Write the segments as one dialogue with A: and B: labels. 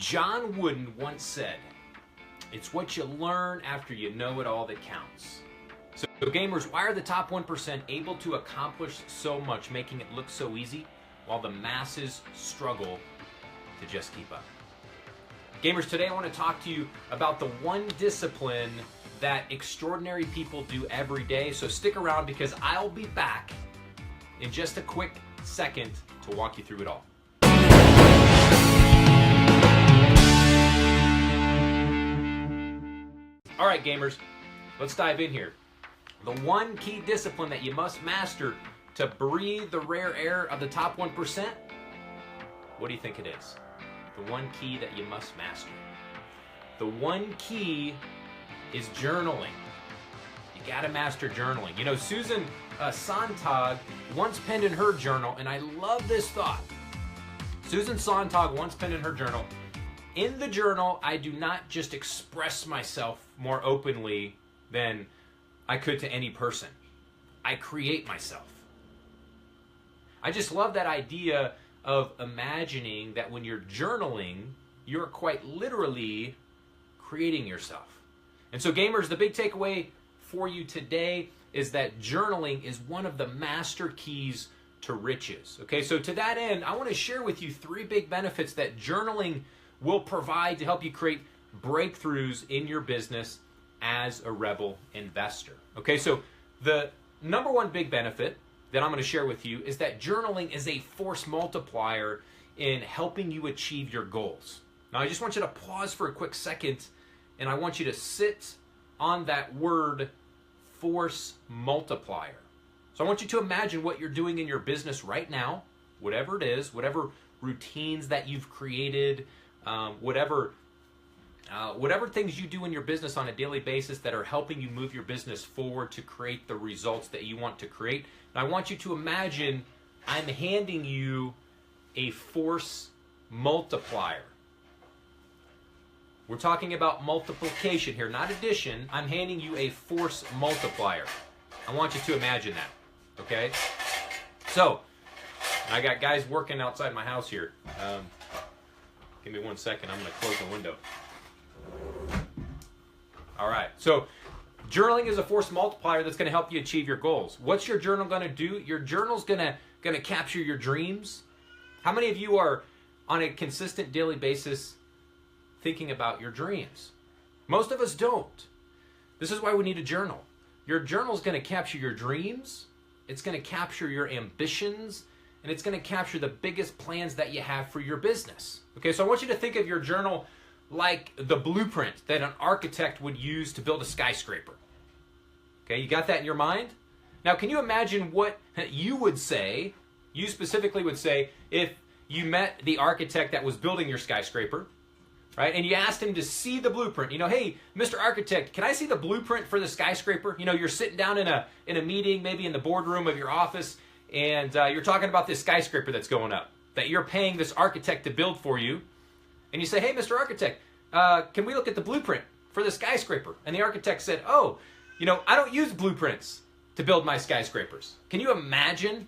A: John Wooden once said, "It's what you learn after you know it all that counts." So gamers, why are the top 1% able to accomplish so much, making it look so easy, while the masses struggle to just keep up? Gamers, today I want to talk to you about the one discipline that extraordinary people do every day. So stick around because I'll be back in just a quick second to walk you through it all. All right, gamers, let's dive in here. The one key discipline that you must master to breathe the rare air of the top 1%, what do you think it is? The one key that you must master. The one key is journaling. You gotta master journaling. You know, Susan Sontag once penned in her journal, and I love this thought. Susan Sontag once penned in her journal, "In the journal, I do not just express myself more openly than I could to any person. I create myself." I just love that idea of imagining that when you're journaling, you're quite literally creating yourself. And so gamers, the big takeaway for you today is that journaling is one of the master keys to riches. Okay, so to that end, I want to share with you 3 big benefits that journaling will provide to help you create breakthroughs in your business as a rebel investor. Okay, so the number one big benefit that I'm going to share with you is that journaling is a force multiplier in helping you achieve your goals. Now, I just want you to pause for a quick second, and I want you to sit on that word force multiplier. So I want you to imagine what you're doing in your business right now, whatever it is, whatever routines that you've created, whatever things you do in your business on a daily basis that are helping you move your business forward to create the results that you want to create. And I want you to imagine I'm handing you a force multiplier. We're talking about multiplication here, not addition. I'm handing you a force multiplier. I want you to imagine that, okay? So, I got guys working outside my house here. Give me 1 second. I'm going to close the window. All right. So, journaling is a force multiplier that's going to help you achieve your goals. What's your journal going to do? Your journal's going to capture your dreams. How many of you are on a consistent daily basis thinking about your dreams? Most of us don't. This is why we need a journal. Your journal is going to capture your dreams. It's going to capture your ambitions. And it's going to capture the biggest plans that you have for your business. Okay, so I want you to think of your journal like the blueprint that an architect would use to build a skyscraper. Okay, you got that in your mind? Now, can you imagine what you would say, you specifically would say, if you met the architect that was building your skyscraper, right? And you asked him to see the blueprint. You know, "Hey, Mr. Architect, can I see the blueprint for the skyscraper?" You know, you're sitting down in a meeting, maybe in the boardroom of your office, and you're talking about this skyscraper that's going up, that you're paying this architect to build for you. And you say, "Hey, Mr. Architect, can we look at the blueprint for the skyscraper?" And the architect said, "Oh, you know, I don't use blueprints to build my skyscrapers." Can you imagine?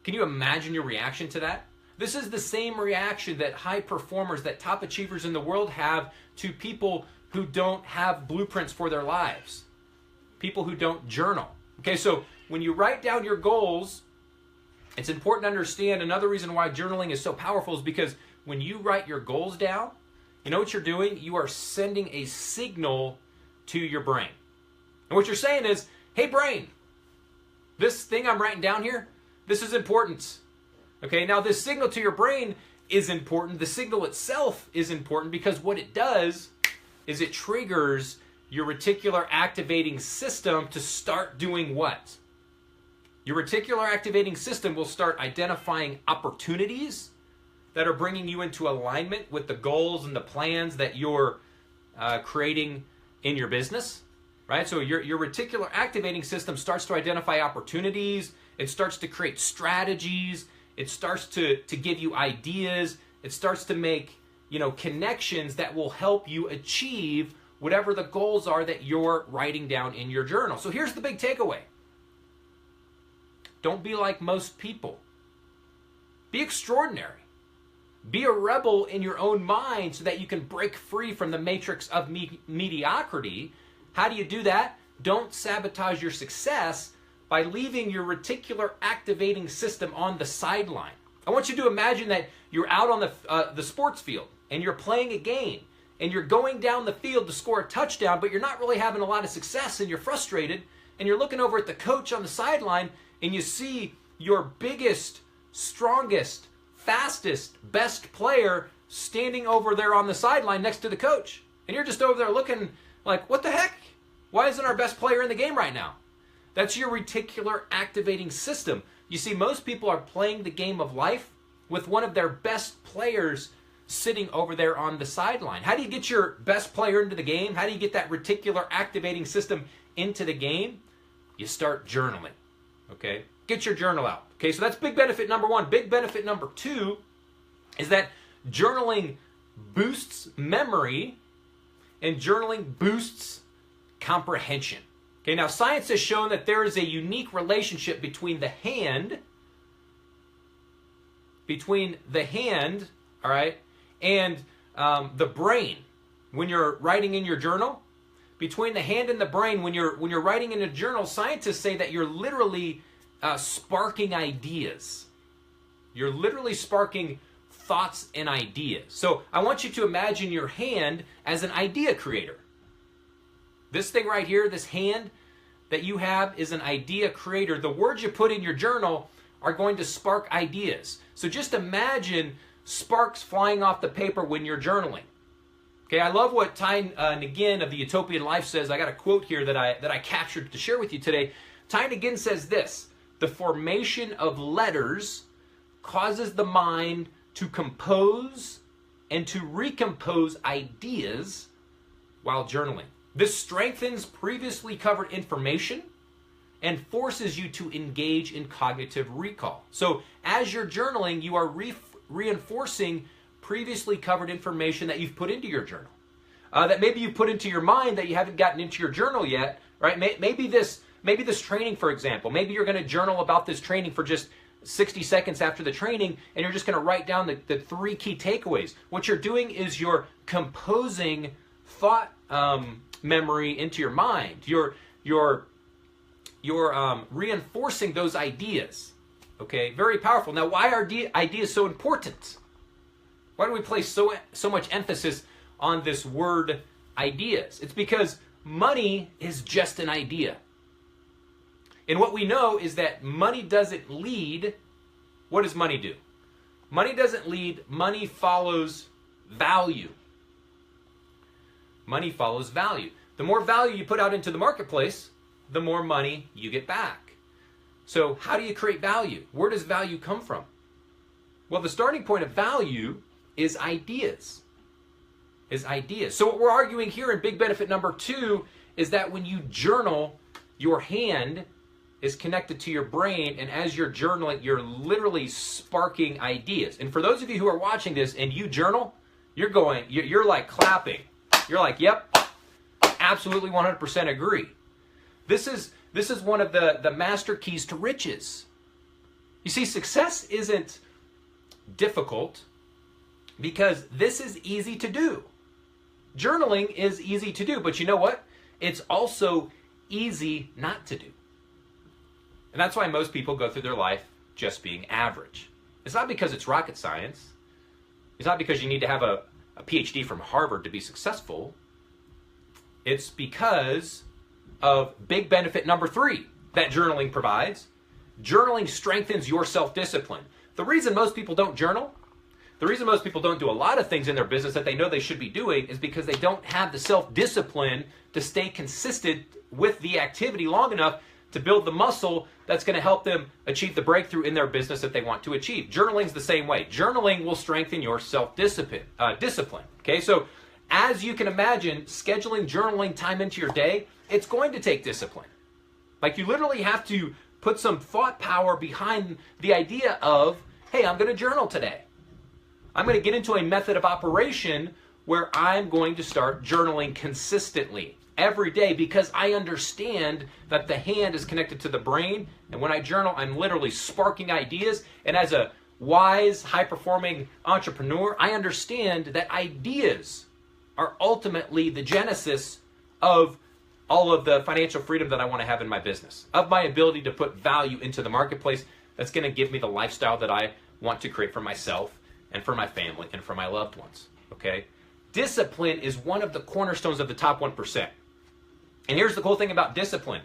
A: Can you imagine your reaction to that? This is the same reaction that high performers, that top achievers in the world have to people who don't have blueprints for their lives. People who don't journal. Okay, so when you write down your goals, it's important to understand another reason why journaling is so powerful is because when you write your goals down, you know what you're doing? You are sending a signal to your brain. And what you're saying is, "Hey brain, this thing I'm writing down here, this is important." Okay, now this signal to your brain is important. The signal itself is important because what it does is it triggers your reticular activating system to start doing what? Your reticular activating system will start identifying opportunities that are bringing you into alignment with the goals and the plans that you're creating in your business, right? So your reticular activating system starts to identify opportunities. It starts to create strategies. It starts to give you ideas. It starts to make, connections that will help you achieve whatever the goals are that you're writing down in your journal. So here's the big takeaway. Don't be like most people. Be extraordinary. Be a rebel in your own mind so that you can break free from the matrix of mediocrity. How do you do that? Don't sabotage your success by leaving your reticular activating system on the sideline. I want you to imagine that you're out on the sports field and you're playing a game and you're going down the field to score a touchdown, but you're not really having a lot of success and you're frustrated, and you're looking over at the coach on the sideline and you see your biggest, strongest, fastest, best player standing over there on the sideline next to the coach. And you're just over there looking like, what the heck? Why isn't our best player in the game right now? That's your reticular activating system. You see, most people are playing the game of life with one of their best players sitting over there on the sideline. How do you get your best player into the game? How do you get that reticular activating system into the game? You start journaling, okay? Get your journal out. Okay, so that's big benefit number one. Big benefit number two is that journaling boosts memory and journaling boosts comprehension. Okay, now science has shown that there is a unique relationship between the hand, all right, and the brain. When you're writing in your journal, between the hand and the brain, when you're writing in a journal, scientists say that you're literally sparking ideas. You're literally sparking thoughts and ideas. So I want you to imagine your hand as an idea creator. This thing right here, this hand that you have, is an idea creator. The words you put in your journal are going to spark ideas. So just imagine sparks flying off the paper when you're journaling. Okay, I love what Ty Nagin of the Utopian Life says. I got a quote here that I captured to share with you today. Ty Nagin says this: the formation of letters causes the mind to compose and to recompose ideas while journaling. This strengthens previously covered information and forces you to engage in cognitive recall. So as you're journaling, you are reinforcing previously covered information that you've put into your journal. That maybe you put into your mind that you haven't gotten into your journal yet, right? Maybe this training, for example, maybe you're going to journal about this training for just 60 seconds after the training, and you're just going to write down the 3 key takeaways. What you're doing is you're composing thought memory into your mind. You're reinforcing those ideas. Okay, very powerful. Now, why are ideas so important? Why do we place so much emphasis on this word ideas? It's because money is just an idea. And what we know is that money doesn't lead. What does money do? Money doesn't lead. Money follows value. Money follows value. The more value you put out into the marketplace, the more money you get back. So how do you create value? Where does value come from? Well, the starting point of value is ideas. So what we're arguing here in big benefit number 2 is that when you journal, your hand is connected to your brain, and as you're journaling, you're literally sparking ideas. And for those of you who are watching this and you journal, you're like clapping. You're like, yep, absolutely 100% agree. This is one of the master keys to riches. You see, success isn't difficult because this is easy to do. Journaling is easy to do, but you know what? It's also easy not to do. And that's why most people go through their life just being average. It's not because it's rocket science. It's not because you need to have a PhD from Harvard to be successful. It's because of big benefit number 3 that journaling provides. Journaling strengthens your self-discipline. The reason most people don't journal, the reason most people don't do a lot of things in their business that they know they should be doing, is because they don't have the self-discipline to stay consistent with the activity long enough to build the muscle that's going to help them achieve the breakthrough in their business that they want to achieve. Journaling's the same way. Journaling will strengthen your self-discipline. Okay, so as you can imagine, scheduling journaling time into your day, it's going to take discipline. Like, you literally have to put some thought power behind the idea of, hey, I'm going to journal today. I'm going to get into a method of operation where I'm going to start journaling consistently every day, because I understand that the hand is connected to the brain, and when I journal, I'm literally sparking ideas. And as a wise, high-performing entrepreneur, I understand that ideas are ultimately the genesis of all of the financial freedom that I want to have in my business, of my ability to put value into the marketplace that's going to give me the lifestyle that I want to create for myself and for my family and for my loved ones, okay? Discipline is one of the cornerstones of the top 1%. And here's the cool thing about discipline.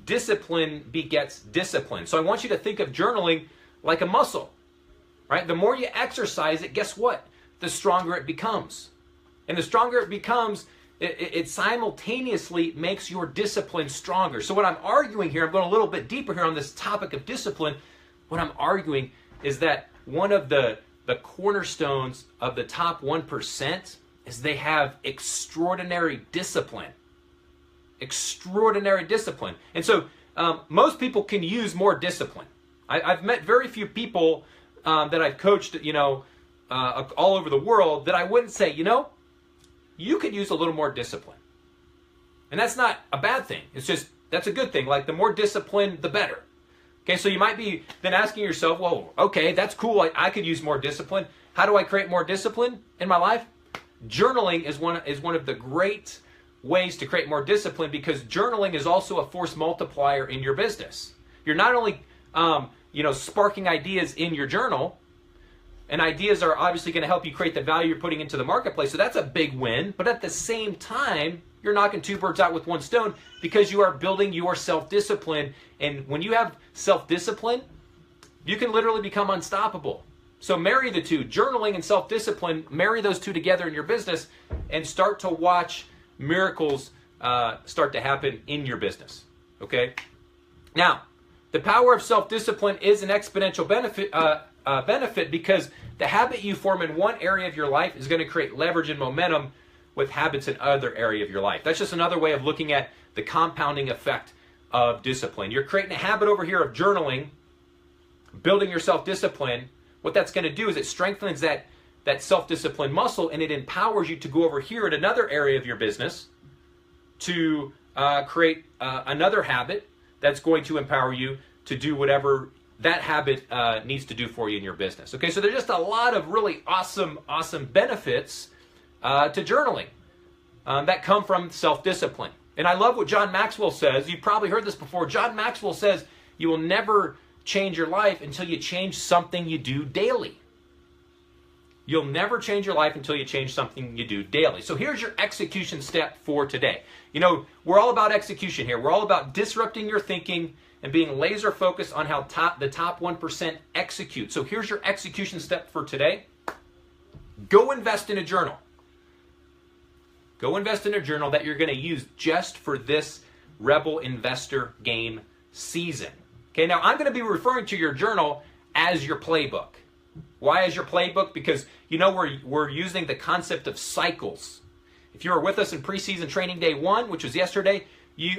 A: Discipline begets discipline. So I want you to think of journaling like a muscle, right? The more you exercise it, guess what? The stronger it becomes. And the stronger it becomes, it simultaneously makes your discipline stronger. So what I'm arguing here, I'm going a little bit deeper here on this topic of discipline. What I'm arguing is that one of the cornerstones of the top 1% is they have extraordinary discipline. Extraordinary discipline. And so most people can use more discipline. I've met very few people that I've coached, all over the world that I wouldn't say, you could use a little more discipline. And that's not a bad thing. It's just, that's a good thing. Like the more discipline, the better. Okay, so you might be then asking yourself, well, okay, that's cool. I could use more discipline. How do I create more discipline in my life? Journaling is one of the great ways to create more discipline, because journaling is also a force multiplier in your business. You're not only sparking ideas in your journal, and ideas are obviously going to help you create the value you're putting into the marketplace, so that's a big win, but at the same time, you're knocking two birds out with one stone, because you are building your self-discipline. And when you have self-discipline, you can literally become unstoppable. So marry the two, journaling and self-discipline, marry those two together in your business and start to watch miracles start to happen in your business, okay? Now, the power of self-discipline is an exponential benefit because the habit you form in one area of your life is going to create leverage and momentum with habits in other area of your life. That's just another way of looking at the compounding effect of discipline. You're creating a habit over here of journaling, building your self-discipline. What that's going to do is it strengthens that self-discipline muscle, and it empowers you to go over here in another area of your business to create another habit that's going to empower you to do whatever that habit needs to do for you in your business. Okay, so there's just a lot of really awesome benefits to journaling that come from self-discipline. And I love what John Maxwell says. You've probably heard this before. John Maxwell says, you will never change your life until you change something you do daily. You'll never change your life until you change something you do daily. So here's your execution step for today. We're all about execution here. We're all about disrupting your thinking and being laser focused on how the top 1% execute. So here's your execution step for today. Go invest in a journal. Go invest in a journal that you're going to use just for this Rebel Investor Game season. Okay, now I'm going to be referring to your journal as your playbook. Why as your playbook? Because we're using the concept of cycles. If you were with us in preseason training day 1, which was yesterday,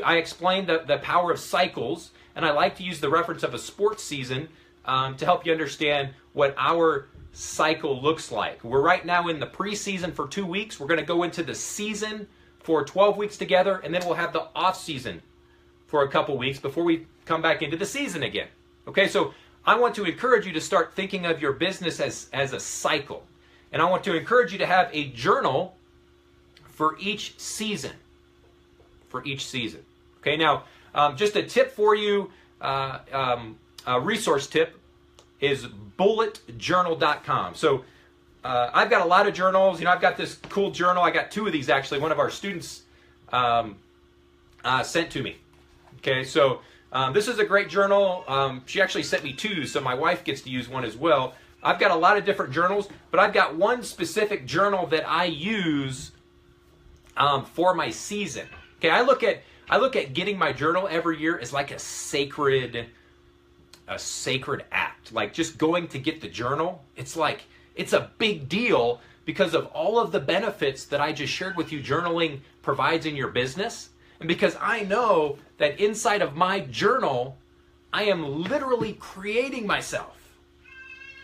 A: I explained the power of cycles, and I like to use the reference of a sports season to help you understand what our cycle looks like. We're right now in the preseason for 2 weeks. We're going to go into the season for 12 weeks together, and then we'll have the off season for a couple weeks before we come back into the season again. Okay, so I want to encourage you to start thinking of your business as a cycle. And I want to encourage you to have a journal for each season. For each season. Okay, now, just a tip for you, a resource tip is bulletjournal.com. So I've got a lot of journals. I've got this cool journal. I got 2 of these actually. One of our students sent to me. Okay, so this is a great journal. She actually sent me 2, so my wife gets to use one as well. I've got a lot of different journals, but I've got one specific journal that I use for my season. Okay, I look at getting my journal every year as like a sacred act. Like just going to get the journal, it's a big deal because of all of the benefits that I just shared with you journaling provides in your business. And because I know that inside of my journal, I am literally creating myself.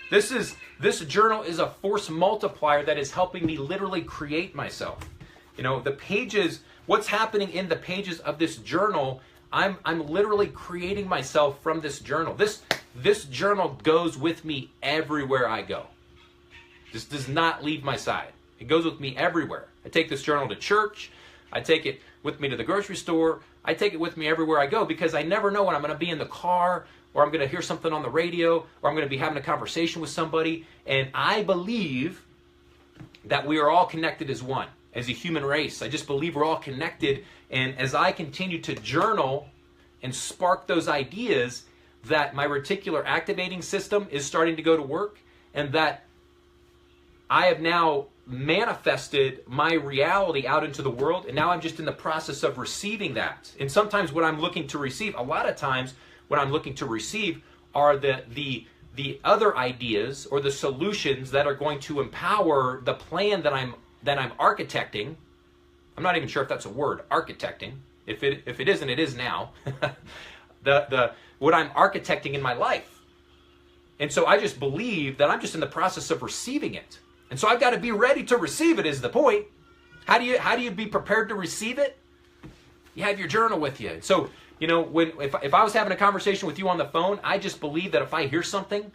A: This journal is a force multiplier that is helping me literally create myself. The pages, what's happening in the pages of this journal, I'm literally creating myself from this journal. this journal goes with me everywhere I go. This does not leave my side. It goes with me everywhere. I take this journal to church. I take it with me to the grocery store. I take it with me everywhere I go because I never know when I'm going to be in the car, or I'm going to hear something on the radio, or I'm going to be having a conversation with somebody. And I believe that we are all connected as one, as a human race. I just believe we're all connected. And as I continue to journal and spark those ideas, that my reticular activating system is starting to go to work, and that I have now manifested my reality out into the world, and now I'm just in the process of receiving that. And sometimes what I'm looking to receive, a lot of times what I'm looking to receive are the other ideas or the solutions that are going to empower the plan that I'm architecting. I'm not even sure if that's a word, architecting. If it isn't, it is now. What I'm architecting in my life. And so I just believe that I'm just in the process of receiving it. And so I've got to be ready to receive it is the point. How do you be prepared to receive it? You have your journal with you. So, you know, if I was having a conversation with you on the phone, I just believe that if I hear something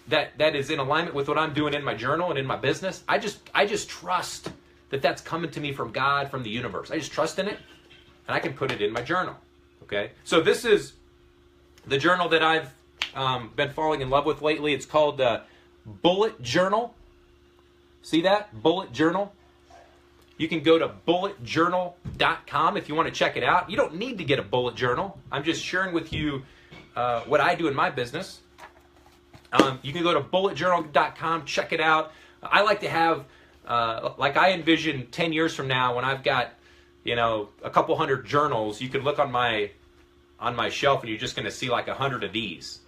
A: that is in alignment with what I'm doing in my journal and in my business, I just trust that that's coming to me from God, from the universe. I just trust in it, and I can put it in my journal. Okay? So this is the journal that I've been falling in love with lately. It's called Bullet Journal. See that? Bullet Journal. You can go to bulletjournal.com if you want to check it out. You don't need to get a bullet journal. I'm just sharing with you what I do in my business. You can go to bulletjournal.com, check it out. I like to have, like I envision 10 years from now when I've got, you know, a couple hundred journals, you could look on my shelf and you're just going to see like 100 of these.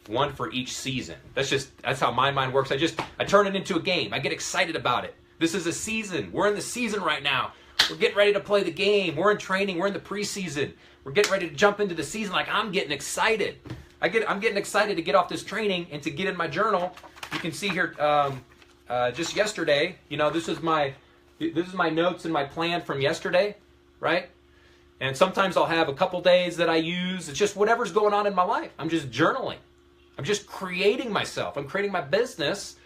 A: One for each season. That's how my mind works. I turn it into a game. I get excited about it. This is a season. We're in the season right now. We're getting ready to play the game. We're in training. We're in the preseason. We're getting ready to jump into the season. Like, I'm getting excited. I'm getting excited to get off this training and to get in my journal. You can see here, just yesterday, you know, this is my notes and my plan from yesterday, right? And sometimes I'll have a couple days that I use. It's just whatever's going on in my life. I'm just journaling. I'm just creating myself. I'm creating my business.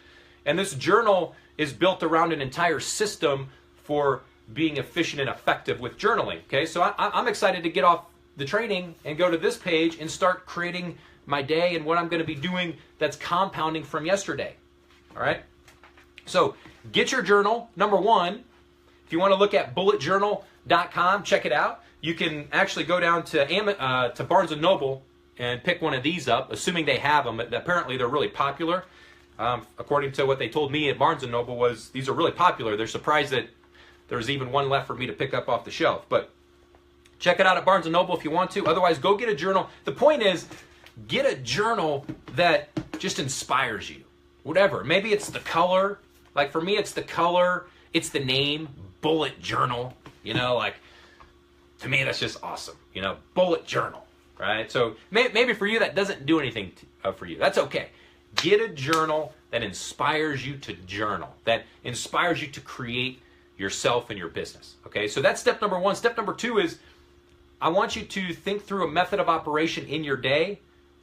A: And this journal is built around an entire system for being efficient and effective with journaling. Okay, so I'm excited to get off the training and go to this page and start creating my day and what I'm going to be doing that's compounding from yesterday. All right? So get your journal. Number one, if you want to look at bulletjournal.com, check it out. You can actually go down to Barnes & Noble and pick one of these up, assuming they have them. Apparently, they're really popular. According to what they told me at Barnes & Noble was these are really popular. They're surprised that there's even one left for me to pick up off the shelf. But check it out at Barnes & Noble if you want to. Otherwise, go get a journal. The point is, get a journal that just inspires you. Whatever. Maybe it's the color. Like for me, it's the color. It's the name, Bullet Journal. You know, like, to me, that's just awesome. You know, Bullet Journal. Right? So maybe for you that doesn't do anything for you. That's okay. Get a journal that inspires you to journal, that inspires you to create yourself and your business. Okay? So that's step number one. Step number two is I want you to think through a method of operation in your day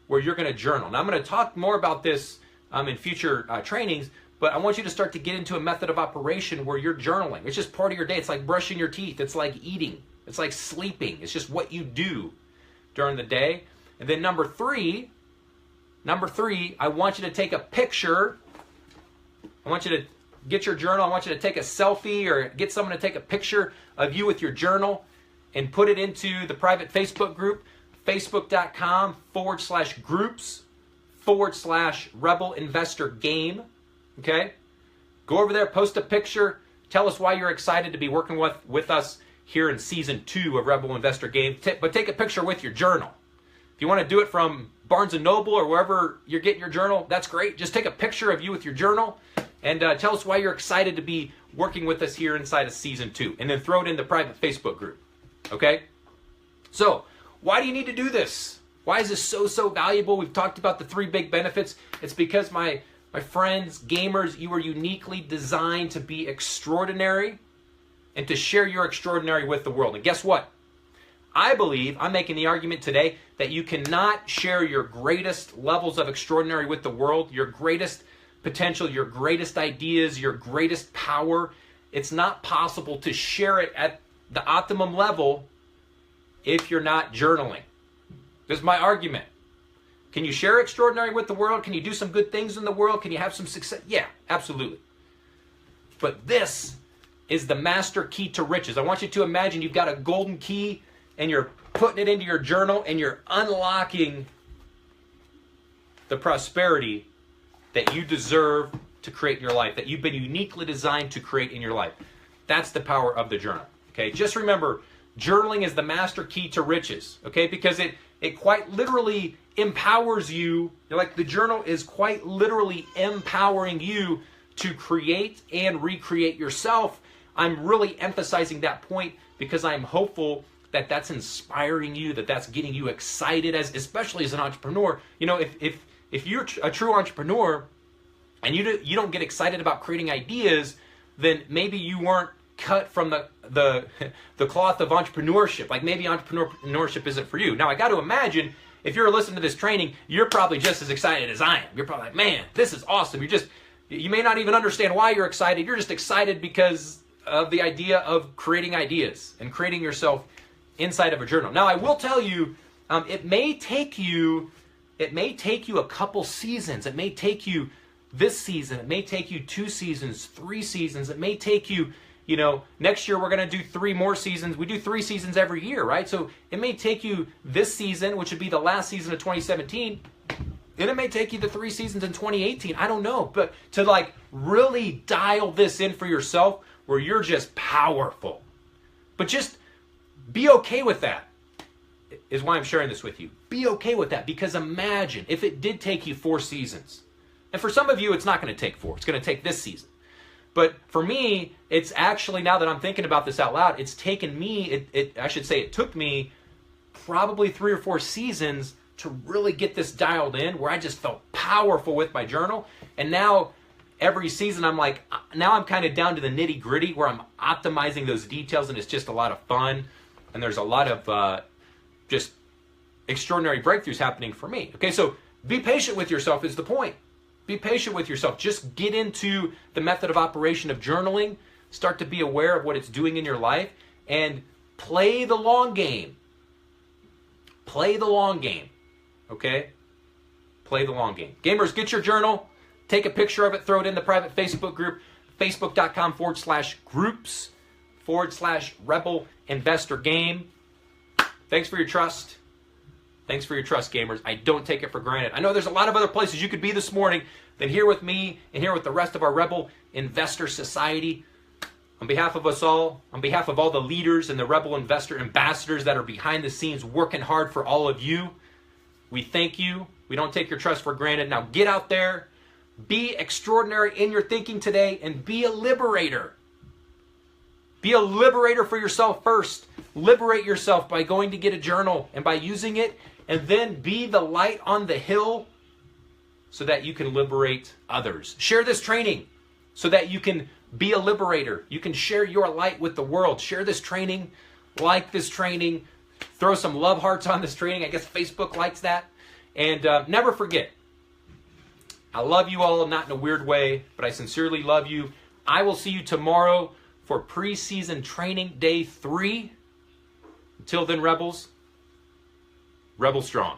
A: where you're going to journal. Now I'm going to talk more about this in future trainings, but I want you to start to get into a method of operation where you're journaling. It's just part of your day. It's like brushing your teeth. It's like eating. It's like sleeping. It's just what you do during the day. And then number three, I want you to take a picture. I want you to get your journal. I want you to take a selfie or get someone to take a picture of you with your journal and put it into the private Facebook group, facebook.com/groups/Rebel Investor Game. Okay? Go over there, post a picture, tell us why you're excited to be working with us here in season 2 of Rebel Investor Game, but take a picture with your journal. If you want to do it from Barnes & Noble or wherever you're getting your journal, that's great. Just take a picture of you with your journal and tell us why you're excited to be working with us here inside of season 2, and then throw it in the private Facebook group. Okay? So, why do you need to do this? Why is this so valuable? We've talked about the 3 big benefits. It's because my friends, gamers, you are uniquely designed to be extraordinary and to share your extraordinary with the world. And guess what? I believe, I'm making the argument today, that you cannot share your greatest levels of extraordinary with the world, your greatest potential, your greatest ideas, your greatest power. It's not possible to share it at the optimum level if you're not journaling. This is my argument. Can you share extraordinary with the world? Can you do some good things in the world? Can you have some success? Yeah, absolutely. But this is the master key to riches. I want you to imagine you've got a golden key and you're putting it into your journal and you're unlocking the prosperity that you deserve to create in your life, that you've been uniquely designed to create in your life. That's the power of the journal. Okay, just remember, journaling is the master key to riches. Okay, because it quite literally empowers you. Like, the journal is quite literally empowering you to create and recreate yourself. I'm really emphasizing that point because I'm hopeful that that's inspiring you, that that's getting you excited, especially as an entrepreneur. You know, if you're a true entrepreneur and you don't get excited about creating ideas, then maybe you weren't cut from the cloth of entrepreneurship. Like, maybe entrepreneurship isn't for you. Now, I got to imagine if you're listening to this training, you're probably just as excited as I am. You're probably like, man, this is awesome. You may not even understand why you're excited. You're just excited because of the idea of creating ideas and creating yourself inside of a journal. Now, I will tell you, it may take you a couple seasons. It may take you this season. It may take you 2 seasons, 3 seasons. It may take you, next year we're going to do 3 more seasons. We do 3 seasons every year, right? So it may take you this season, which would be the last season of 2017, and it may take you the 3 seasons in 2018. I don't know. But to really dial this in for yourself where you're just powerful. But just be okay with that, is why I'm sharing this with you. Be okay with that, because imagine if it did take you 4 seasons. And for some of you, it's not going to take 4. It's going to take this season. But for me, it's actually, now that I'm thinking about this out loud, it's taken me, I should say it took me probably 3 or 4 seasons to really get this dialed in, where I just felt powerful with my journal. And now every season I'm like, now I'm kind of down to the nitty gritty where I'm optimizing those details, and it's just a lot of fun. And there's a lot of just extraordinary breakthroughs happening for me. Okay, so be patient with yourself is the point. Be patient with yourself. Just get into the method of operation of journaling. Start to be aware of what it's doing in your life, and play the long game. Play the long game. Okay? Play the long game. Gamers, get your journal. Take a picture of it. Throw it in the private Facebook group. Facebook.com/groups/Rebel Investor Game. Thanks for your trust. Thanks for your trust, gamers. I don't take it for granted. I know there's a lot of other places you could be this morning than here with me and here with the rest of our Rebel Investor Society. On behalf of us all, on behalf of all the leaders and the Rebel Investor Ambassadors that are behind the scenes working hard for all of you, we thank you. We don't take your trust for granted. Now get out there, be extraordinary in your thinking today, and be a liberator. Be a liberator for yourself first. Liberate yourself by going to get a journal and by using it, and then be the light on the hill so that you can liberate others. Share this training so that you can be a liberator. You can share your light with the world. Share this training, like this training, throw some love hearts on this training. I guess Facebook likes that. And never forget, I love you all, not in a weird way, but I sincerely love you. I will see you tomorrow for preseason training day 3. Until then, Rebels, Rebel strong.